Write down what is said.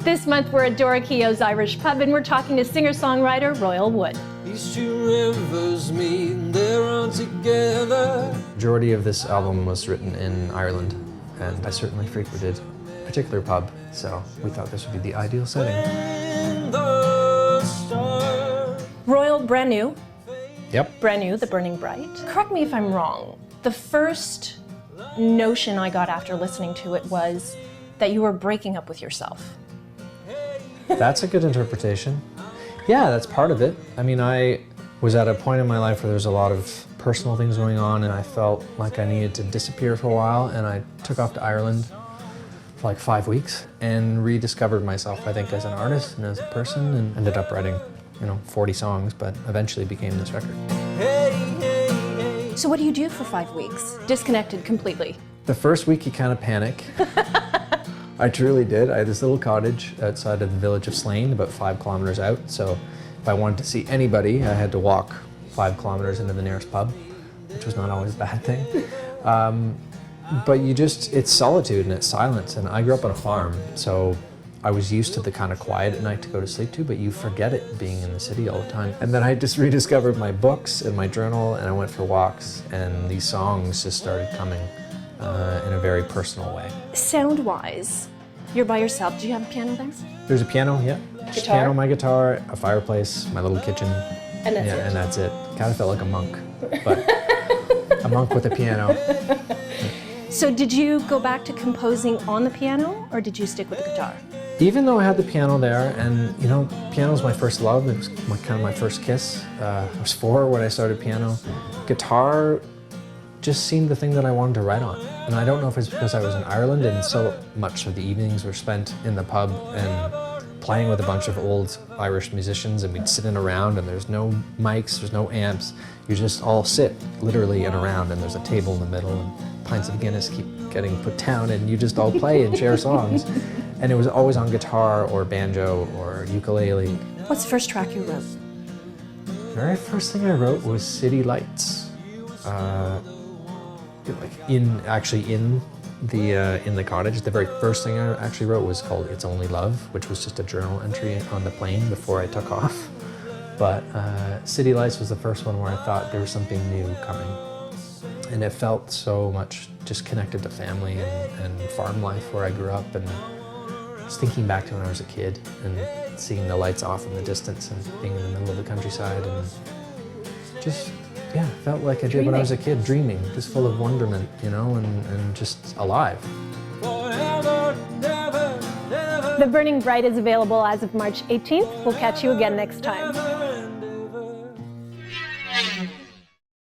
This month we're at Dora Keogh's Irish Pub and we're talking to singer-songwriter Royal Wood. These two rivers meet, they run together. The majority of this album was written in Ireland, and I certainly frequented a particular pub, so we thought this would be the ideal setting. Royal, brand new. Yep. Brand new, The Burning Bright. Correct me if I'm wrong. The first notion I got after listening to it was that you were breaking up with yourself. That's a good interpretation. Yeah, that's part of it. I mean, I was at a point in my life where there was a lot of personal things going on, and I felt like I needed to disappear for a while, and I took off to Ireland for like 5 weeks and rediscovered myself, I think, as an artist and as a person, and ended up writing, 40 songs, but eventually became this record. So what do you do for 5 weeks? Disconnected completely. The first week you kind of panic. I truly did. I had this little cottage outside of the village of Slane, about 5 kilometers out. So if I wanted to see anybody, I had to walk 5 kilometers into the nearest pub, which was not always a bad thing. But it's solitude and it's silence. And I grew up on a farm, so I was used to the kind of quiet at night to go to sleep to, but you forget it being in the city all the time. And then I just rediscovered my books and my journal, and I went for walks, and these songs just started coming in a very personal way. Sound-wise, you're by yourself. Do you have a piano there? There's a piano, yeah. Just Guitar? piano, my guitar, a fireplace, my little kitchen. And that's it? And that's it. Kind of felt like a monk, but a monk with a piano. So did you go back to composing on the piano, or did you stick with the guitar? Even though I had the piano there, and piano was my first love, it was kind of my first kiss. I was 4 when I started piano. Guitar just seemed the thing that I wanted to write on. And I don't know if it's because I was in Ireland and so much of the evenings were spent in the pub and playing with a bunch of old Irish musicians, and we'd sit in a round, and there's no mics, there's no amps. You just all sit literally in a round, and there's a table in the middle, and pints of Guinness keep getting put down, and you just all play and share songs. And it was always on guitar or banjo or ukulele. What's the first track you wrote? The very first thing I wrote was City Lights. In the cottage. The very first thing I actually wrote was called It's Only Love, which was just a journal entry on the plane before I took off. But City Lights was the first one where I thought there was something new coming. And it felt so much just connected to family and farm life where I grew up, and just thinking back to when I was a kid and seeing the lights off in the distance and being in the middle of the countryside, and just, yeah, felt like I did when I was a kid, dreaming, just full of wonderment, and just alive. The Burning Bright is available as of March 18th. We'll catch you again next time.